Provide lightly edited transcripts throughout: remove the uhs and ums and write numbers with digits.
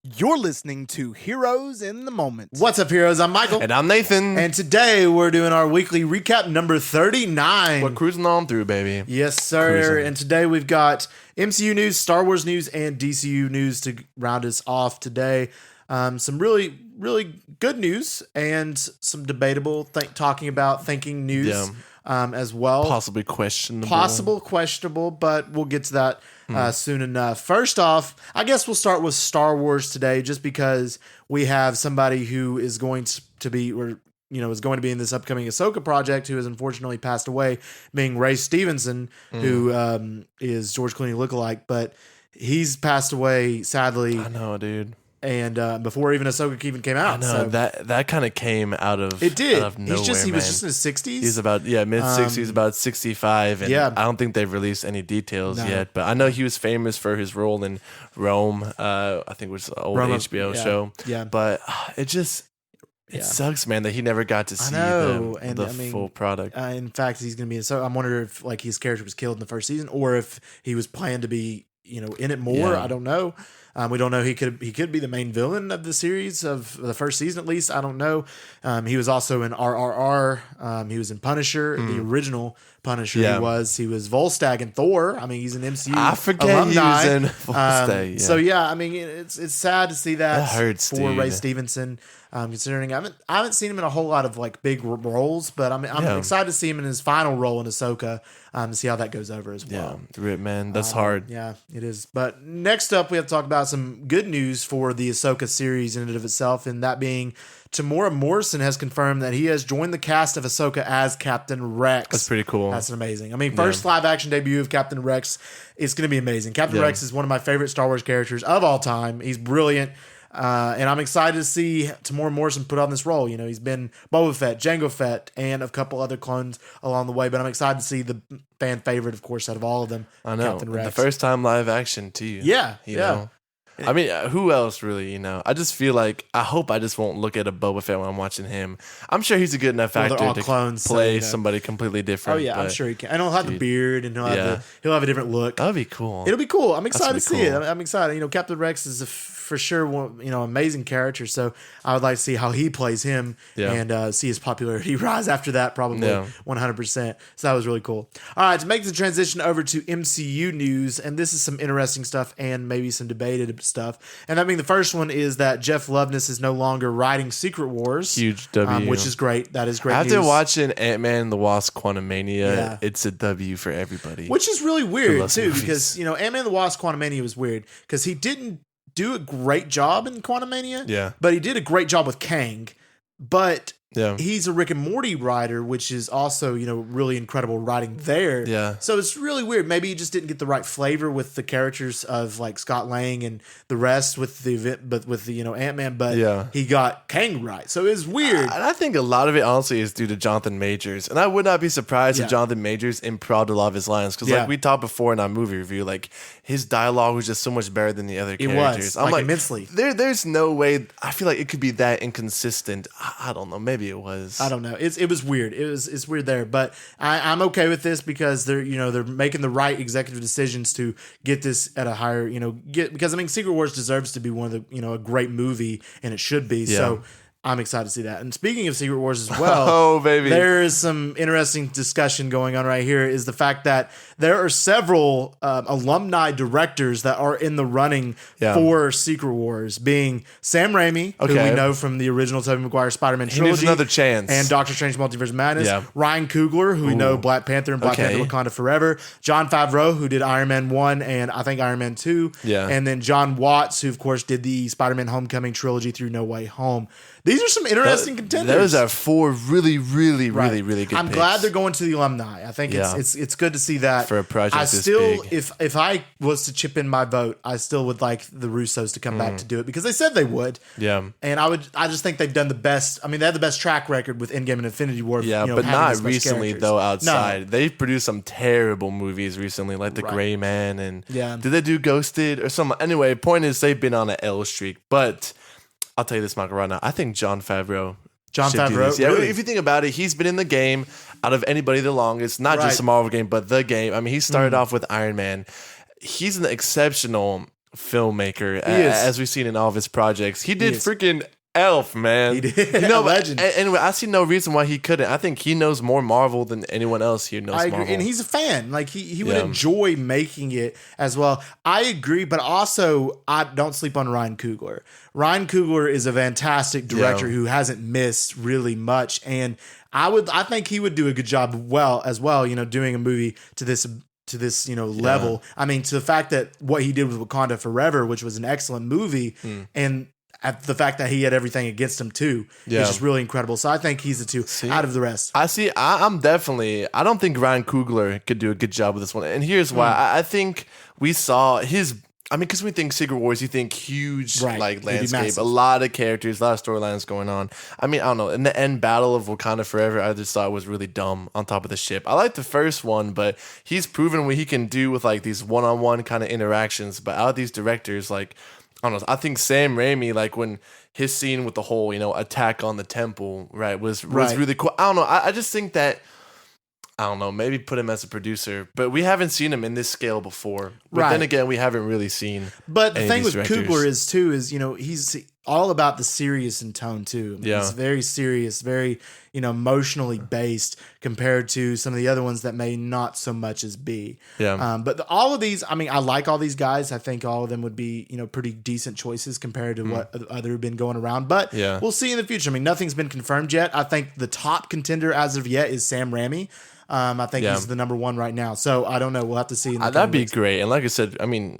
You're listening to Heroes in the Moment. What's up, heroes? I'm Michael. And I'm Nathan. And today we're doing our weekly recap number 39. We're cruising on through, baby. Yes, sir. And today we've got MCU news, Star Wars news, and DCU news to round us off today. Some really good news and some debatable thinking news as well. Possibly questionable. But we'll get to that soon enough. First off, I guess we'll start with Star Wars today, just because we have somebody who is going to be, is going to be in this upcoming Ahsoka project, who has unfortunately passed away, being Ray Stevenson, who is George Clooney lookalike, but he's passed away, sadly. I know, dude. And before even Ahsoka even came out. I know, so that kind of came out of it did. Out of nowhere, he was just in his 60s. He's about mid-60s, about 65, and I don't think they've released any details yet. But I know he was famous for his role in Rome. I think it was an old HBO show. Yeah, but it sucks, man, that he never got to see the full product. In fact, he's going to be. So I'm wondering if his character was killed in the first season, or if he was planned to be in it more. Yeah. I don't know. We don't know. He could be the main villain of the series, of the first season at least. I don't know. He was also in RRR. He was in Punisher, the original Punisher. Yeah. He was Volstagg in Thor. I mean, he's an MCU. I forget alumni. He was in Volstagg. So it's sad to see that hurts, for Ray Stevenson. Considering I haven't seen him in a whole lot of big roles, but I'm excited to see him in his final role in Ahsoka, to see how that goes over as well. Yeah, man, that's hard. Yeah, it is. But next up, we have to talk about some good news for the Ahsoka series in and of itself, and that being Tamora Morrison has confirmed that he has joined the cast of Ahsoka as Captain Rex. That's pretty cool. That's amazing. I mean, first live action debut of Captain Rex. It's going to be amazing. Captain Rex is one of my favorite Star Wars characters of all time. He's brilliant. And I'm excited to see Tamora Morrison put on this role. He's been Boba Fett, Jango Fett, and a couple other clones along the way. But I'm excited to see the fan favorite, of course, out of all of them. I know. Captain Rex. The first time live action, too. Yeah. You know? I mean, who else really, I just feel like, I hope I just won't look at a Boba Fett when I'm watching him. I'm sure he's a good enough actor to play somebody completely different. Oh, yeah, I'm sure he can. And he'll have the beard, and he'll have a different look. That'd be cool. It'll be cool. I'm excited to see it. I'm excited. Captain Rex is for sure, amazing character. So I would like to see how he plays him and see his popularity rise after that, probably 100%. So that was really cool. All right, to make the transition over to MCU news, and this is some interesting stuff and maybe some debated stuff. And that being the first one is that Jeff Loveness is no longer writing Secret Wars. Huge W. Which is great. That is great After news. watching Ant-Man and the Wasp Quantumania, it's a W for everybody. Which is really weird, too, because, Ant-Man and the Wasp Quantumania was weird because he didn't do a great job in Quantumania, but he did a great job with Kang. But he's a Rick and Morty writer, which is also, really incredible writing there. Yeah. So it's really weird. Maybe he just didn't get the right flavor with the characters of Scott Lang and the rest with the event, but with the, Ant-Man, but he got Kang right. So it's weird. And I think a lot of it honestly is due to Jonathan Majors. And I would not be surprised if Jonathan Majors improv'd a lot of his lines. Because we talked before in our movie review, his dialogue was just so much better than the other characters. I'm immensely. There's no way. I feel like it could be that inconsistent. I don't know. Maybe it was. I don't know. It was weird. It's weird there, but I'm okay with this because they're making the right executive decisions to get this at a higher because Secret Wars deserves to be one of the a great movie, and it should be. So I'm excited to see that. And speaking of Secret Wars as well, there is some interesting discussion going on right here, is the fact that there are several alumni directors that are in the running for Secret Wars, being Sam Raimi, who we know from the original Tobey Maguire Spider-Man trilogy. He needs another chance. And Doctor Strange Multiverse of Madness. Yeah. Ryan Coogler, who we know Black Panther and Black Panther Wakanda Forever. Jon Favreau, who did Iron Man 1 and I think Iron Man 2. Yeah. And then John Watts, who of course did the Spider-Man Homecoming trilogy through No Way Home. These are some interesting contenders. Those are four really good I'm picks. glad they're going to the alumni. I think it's good to see that. For a project this big. If I was to chip in my vote, I still would like the Russos to come back to do it because they said they would. Yeah. And I just think they've done the best. I mean, they have the best track record with Endgame and Infinity War. Yeah, but not recently though outside. No. They've produced some terrible movies recently, like The Gray Man and did they do Ghosted or something? Anyway, point is they've been on an L streak, but I'll tell you this, Michael, right now. I think Jon Favreau. Yeah, really? If you think about it, he's been in the game out of anybody the longest. Not just a Marvel game, but the game. I mean, he started off with Iron Man. He's an exceptional filmmaker, as we've seen in all of his projects. He did freaking Elf, man. He did. You know, Legend. And I see no reason why he couldn't. I think he knows more Marvel than anyone else here knows Marvel. And he's a fan. Like he would enjoy making it as well. I agree, but also I don't sleep on Ryan Coogler. Ryan Coogler is a fantastic director who hasn't missed really much, and I think he would do a good job as well, you know, doing a movie to this level. I mean, to the fact that what he did with Wakanda Forever, which was an excellent movie, and at the fact that he had everything against him too, is just really incredible. So I think he's the two out of the rest. I don't think Ryan Coogler could do a good job with this one. And here's why. I think we saw because when we think Secret Wars, you think huge landscape, a lot of characters, a lot of storylines going on. I mean, I don't know. In the end battle of Wakanda Forever, I just thought it was really dumb on top of the ship. I like the first one, but he's proven what he can do with like these one-on-one kind of interactions. But out of these directors, like, I don't know. I think Sam Raimi, like when his scene with the whole, attack on the temple, right, was really cool. I don't know. I just think that, I don't know, maybe put him as a producer, but we haven't seen him in this scale before. But then again, we haven't really seen. But the thing with Coogler is he's all about the serious in tone too. I mean, he's very serious, very emotionally based compared to some of the other ones that may not so much as be. But all of these, I mean, I like all these guys. I think all of them would be pretty decent choices compared to what other have been going around. But we'll see in the future. I mean, nothing's been confirmed yet. I think the top contender as of yet is Sam Raimi. I think he's the number one right now. So I don't know. We'll have to see. That'd be great. And like I said, I mean,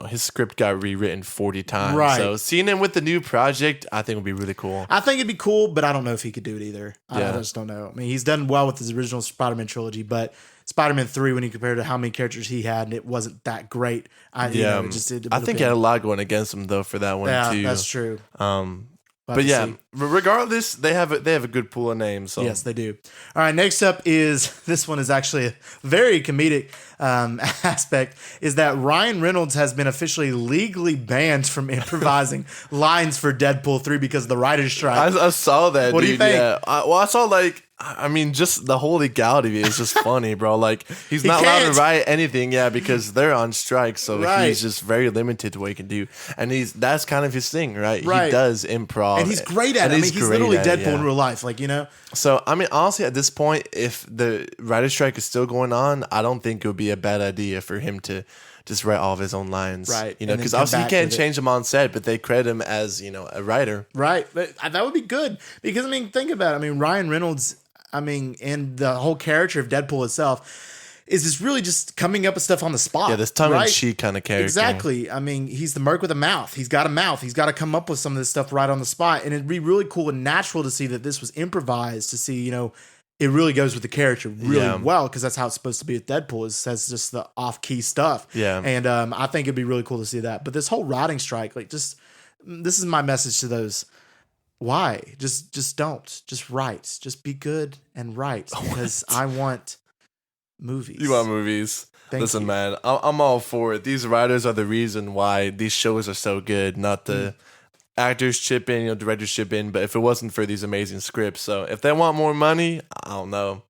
his script got rewritten 40 times. Right. So seeing him with the new project, I think would be really cool. I think it'd be cool, but I don't know if he could do it either. I just don't know. I mean, he's done well with his original Spider-Man trilogy, but Spider-Man 3, when you compare to how many characters he had, and it wasn't that great. I think he had a lot going against him though for that one too. Yeah, that's true. But regardless, they have a good pool of names. So. Yes, they do. All right, next up this one is actually a very comedic aspect, is that Ryan Reynolds has been officially legally banned from improvising lines for Deadpool 3 because of the writer's strike. I saw that, What dude. do you think? Yeah. I saw just the whole legality of it is just funny, bro. Like, he's not allowed to write anything, because they're on strike, so he's just very limited to what he can do. And that's kind of his thing, right? He does improv. And he's great at it. I mean, he's literally Deadpool in real life, So, I mean, honestly, at this point, if the writer's strike is still going on, I don't think it would be a bad idea for him to just write all of his own lines. Right. Because obviously he can't change them on set, but they credit him as, a writer. Right. But that would be good. Because, I mean, think about it. I mean, Ryan Reynolds, and the whole character of Deadpool itself is just really just coming up with stuff on the spot. Yeah, this tongue-in-cheek kind of character. Exactly. I mean, he's the merc with a mouth. He's got a mouth. He's got to come up with some of this stuff right on the spot. And it'd be really cool and natural to see that this was improvised, to see, it really goes with the character really well, because that's how it's supposed to be with Deadpool, is says just the off-key stuff. Yeah. And I think it'd be really cool to see that. But this whole writing strike, this is my message to those. Why? Just don't. Just write. Just be good and write, because I want movies. You want movies? Listen, man, I'm all for it. These writers are the reason why these shows are so good, not the actors chip in, directors chip in, but if it wasn't for these amazing scripts. So if they want more money, I don't know.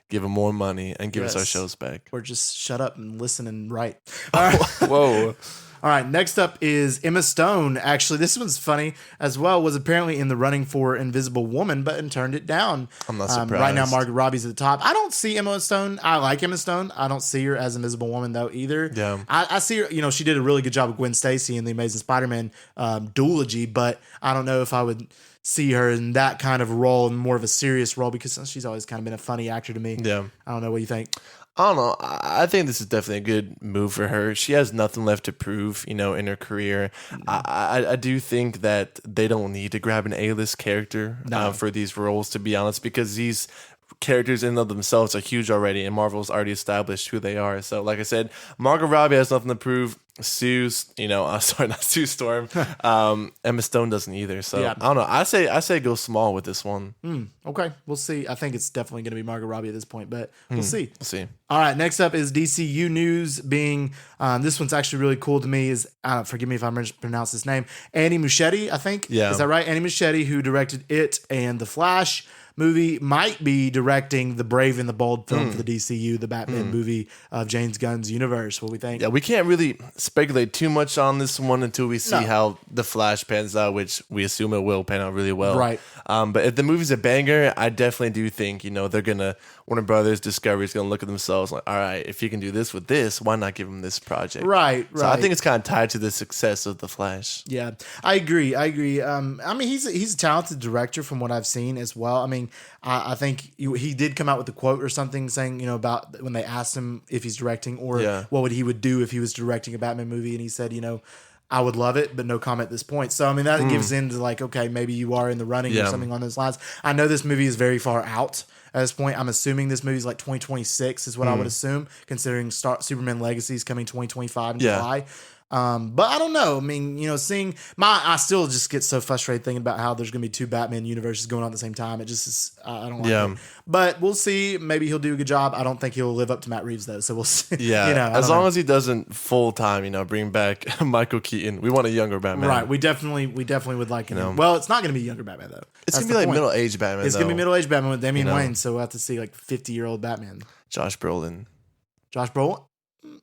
Give them more money and give us our shows back. Or just shut up and listen and write. All right. Whoa. All right, next up is Emma Stone. Actually, this one's funny as well. Was apparently in the running for Invisible Woman, but turned it down. I'm not surprised. Right now, Margot Robbie's at the top. I don't see Emma Stone. I like Emma Stone. I don't see her as Invisible Woman, though, either. Yeah. I see her, she did a really good job with Gwen Stacy in The Amazing Spider-Man duology, but I don't know if I would see her in that kind of role, in more of a serious role, because she's always kind of been a funny actor to me. Yeah. I don't know. What do you think? I don't know. I think this is definitely a good move for her. She has nothing left to prove, in her career. I do think that they don't need to grab an A-list character for these roles, to be honest, because these characters in and of themselves are huge already, and Marvel's already established who they are. So, like I said, Margot Robbie has nothing to prove. Not Sue Storm. Emma Stone doesn't either. So I don't know. I say go small with this one. Okay, we'll see. I think it's definitely going to be Margot Robbie at this point, but we'll see. We'll see. All right, next up is DCU news. Being this one's actually really cool to me. Is forgive me if I mispronounce his name. Andy Muschietti, I think. Yeah. Is that right? Andy Muschietti, who directed It and The Flash. movie, might be directing the Brave and the Bold film for the DCU, the Batman movie of James Gunn's universe. What we think? Yeah, we can't really speculate too much on this one until we see how The Flash pans out, which we assume it will pan out really well. Right. But if the movie's a banger, I definitely do think, they're going to, Warner Brothers Discovery's going to look at themselves like, all right, if you can do this with this, why not give him this project? Right. So I think it's kind of tied to the success of The Flash. Yeah, I agree. He's a talented director from what I've seen as well. I mean, I think he did come out with a quote or something saying, about when they asked him if he's directing or what he would do if he was directing a Batman movie. And he said, I would love it, but no comment at this point. So, I mean, that gives into like, okay, maybe you are in the running or something on those lines. I know this movie is very far out at this point. I'm assuming this movie is like 2026 is what I would assume, considering Superman Legacy is coming 2025 in July. But I don't know. I mean, I still just get so frustrated thinking about how there's going to be two Batman universes going on at the same time. It just is, I don't like it. But we'll see. Maybe he'll do a good job. I don't think he'll live up to Matt Reeves though. So we'll see. Yeah. As long as he doesn't full time, bring back Michael Keaton. We want a younger Batman. Right. We definitely would like him. Well, it's not going to be younger Batman though. It's going to be like middle-aged Batman. It's going to be middle-aged Batman with Damian Wayne. So we'll have to see like 50-year-old Batman. Josh Brolin.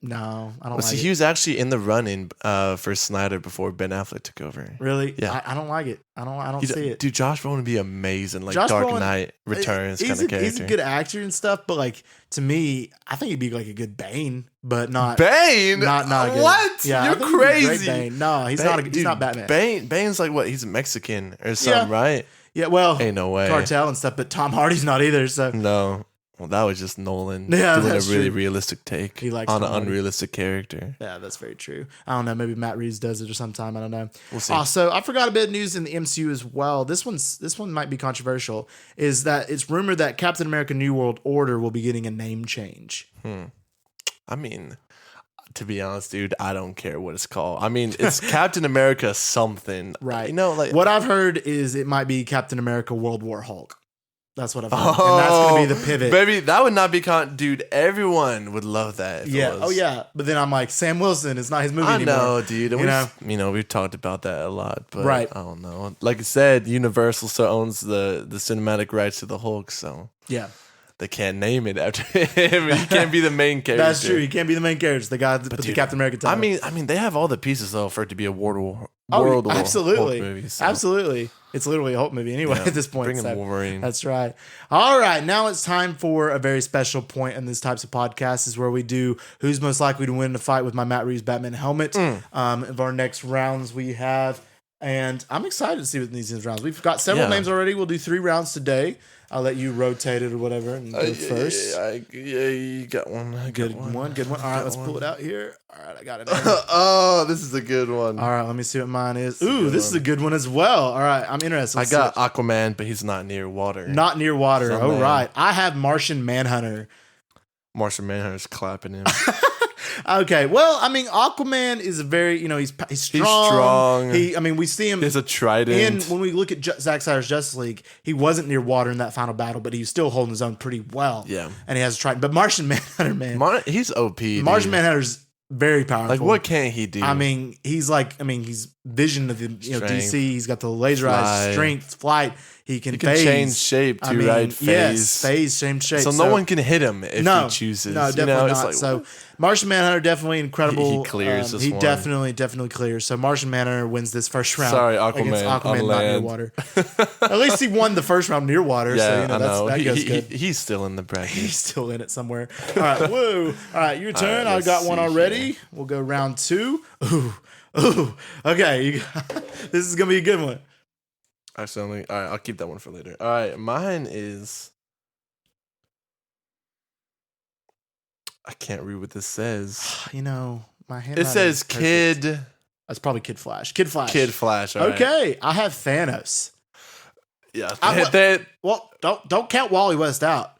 No, I don't like it. He was actually in the running for Snyder before Ben Affleck took over. Really? Yeah. I don't like it. I don't see it. Dude, Josh Brolin would be amazing. Like Josh Dark Knight Returns kind of character. He's a good actor and stuff, but like to me, I think he'd be like a good Bane, but not Bane. Not good. What? Yeah, you're crazy. Bane. No, he's not. He's not Batman. Bane's like what? He's Mexican or something, right? Yeah. Well, ain't no way. Cartel and stuff, but Tom Hardy's not either. So no. Well, that was just Nolan doing a really realistic take on an unrealistic character. Yeah, that's very true. I don't know. Maybe Matt Reeves does it or sometime. I don't know. We'll see. Also, I forgot a bit of news in the MCU as well. This one might be controversial. Is that it's rumored that Captain America: New World Order will be getting a name change. I mean, to be honest, dude, I don't care what it's called. I mean, it's Captain America something, right? Like what I've heard is it might be Captain America: World War Hulk. That's what I've heard. And that's going to be the pivot. Baby, that would not be dude, everyone would love that. Oh, yeah. But then I'm like, Sam Wilson, it's not his movie anymore. I know, dude. We've talked about that a lot. But right. I don't know. Like I said, Universal still owns the cinematic rights to the Hulk, so. Yeah. They can't name it after him. He can't be the main character. That's true. He can't be the main character. The guy that put the Captain America title. I mean, they have all the pieces though for it to be a world absolutely. Hulk movie. So. Absolutely. It's literally a Hulk movie anyway at this point. Bring in Wolverine. That's right. All right. Now it's time for a very special point in these types of podcasts is where we do who's most likely to win the fight with my Matt Reeves Batman helmet. Of our next rounds we have. And I'm excited to see what these rounds. We've got several names already. We'll do 3 rounds today. I'll let you rotate it or whatever and go first. You got one. Good one. All right, let's pull it out here. All right, I got it. Oh, this is a good one. All right, let me see what mine is. Ooh, this is a good one as well. All right, I'm interested. I got Aquaman, but he's not near water. Not near water. Oh, right. I have Martian Manhunter. Martian Manhunter's clapping him. Okay, well, I mean, Aquaman is a very, he's strong. He's strong. We see him. There's a trident. When we look at Zack Snyder's Justice League, he wasn't near water in that final battle, but he was still holding his own pretty well. Yeah. And he has a trident. But Martian Manhunter, man. He's OP. Martian Manhunter's very powerful. Like, what can't he do? I mean, he's vision of the DC. He's got the laser eyes, strength, flight. He can change shape too, right? Phase, change shape. So no one can hit him if he chooses. No, definitely not. So Martian Manhunter definitely incredible. He clears this one. He definitely clears. So Martian Manhunter wins this first round. Sorry, Aquaman on not land. near water. At least he won the first round near water. Yeah, so that goes good. He's still in the bracket. He's still in it somewhere. All right, woo. All right, your turn. I got one already. Here. We'll go round 2. Ooh. Okay, this is gonna be a good one. All right, I'll keep that one for later. All right, mine is. I can't read what this says. My hand. It says Kid. That's probably Kid Flash. Kid Flash. All right. Okay, I have Thanos. Yeah. Well, don't count Wally West out.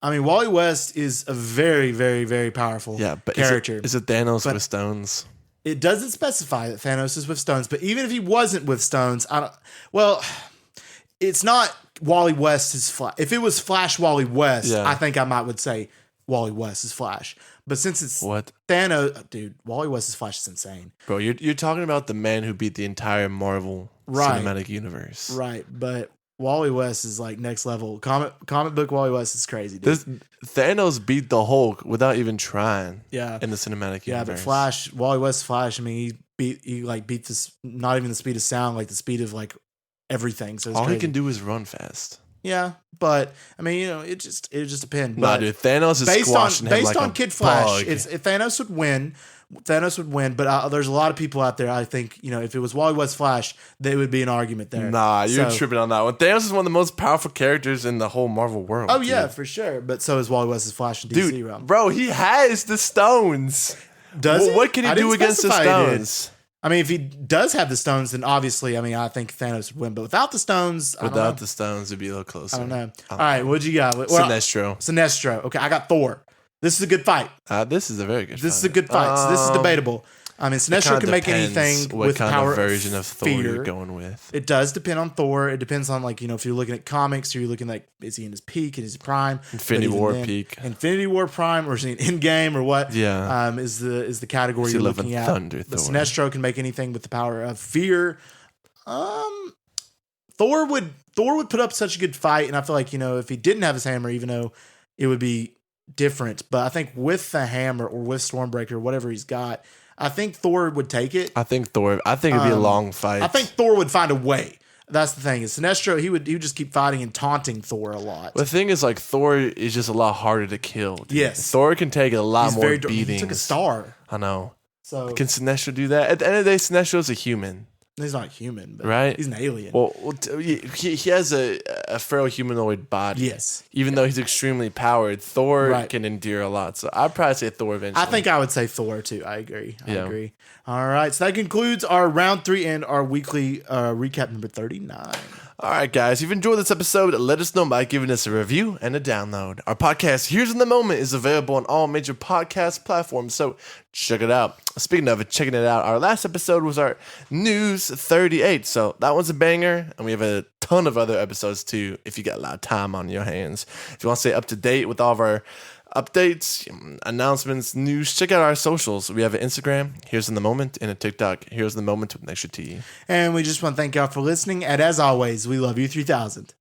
I mean, Wally West is a very, very, very powerful character. Is it Thanos with stones? It doesn't specify that Thanos is with stones, but even if he wasn't with stones, it's not Wally West's Flash. If it was Flash Wally West, I think I would say Wally West is Flash. But since it's Thanos, dude, Wally West's Flash is insane. Bro, you're talking about the man who beat the entire Marvel cinematic universe. Right, but Wally West is like next level. Comic book Wally West is crazy, dude. Thanos beat the Hulk without even trying. Yeah. In the cinematic universe. Yeah, but Wally West Flash, I mean, he beat this, not even the speed of sound, like the speed of like everything. So all he can do is run fast. Yeah, but I mean, you know, it just depends. Nah, dude, Thanos is squashing him like a bug. Based on Kid Flash, if Thanos would win. But there's a lot of people out there. I think, you know, if it was Wally West Flash, there would be an argument there. Nah, you're tripping on that one. Thanos is one of the most powerful characters in the whole Marvel world. Oh, dude. Yeah, for sure. But so is Wally West's Flash in DC realm. Bro, he has the stones. Does he? What can he do against the stones? I mean, if he does have the stones, then obviously, I mean, I think Thanos would win. But without the stones, without the stones, it'd be a little closer. I don't know. All right, what'd you got? Sinestro. Okay, I got Thor. This is a good fight. This is a very good fight. This is a good fight. So this is debatable. I mean, Sinestro can make anything with power. What kind of version of Thor you're going with? It does depend on Thor. It depends on, like, you know, if you're looking at comics, or you're looking like, is he in his peak and his prime? Infinity War peak. Infinity War prime, or is he in Endgame, or what? Yeah. Is the category you're looking at. Thunder, but Sinestro can make anything with the power of fear. Thor would put up such a good fight, and I feel like, you know, if he didn't have his hammer, even though it would be different, but I think with the hammer or with Stormbreaker or whatever he's got, I think Thor would take it. I think it'd be a long fight. I think Thor would find a way. That's the thing. Is Sinestro, he would just keep fighting and taunting Thor a lot. The thing is, like, Thor is just a lot harder to kill. Dude. Yes. Thor can take a lot more beatings. He took a star. I know. So can Sinestro do that? At the end of the day, Sinestro's a human. He's not human, but right? He's an alien. Well, he has a feral humanoid body. Yes. Even though he's extremely powered, Thor can endure a lot. So I'd probably say Thor eventually. I think I would say Thor too. I agree. I agree. All right. So that concludes our round 3 and our weekly recap number 39. All right, guys. If you've enjoyed this episode, let us know by giving us a review and a download. Our podcast, Here's in the Moment, is available on all major podcast platforms, so check it out. Speaking of checking it out, our last episode was our News 38, so that one's a banger, and we have a ton of other episodes too if you got a lot of time on your hands. If you want to stay up to date with all of our updates, announcements, news, check out our socials. We have an Instagram, Here's in the Moment, and a TikTok, Here's in the Moment with an extra T. And we just want to thank y'all for listening. And as always, we love you 3000.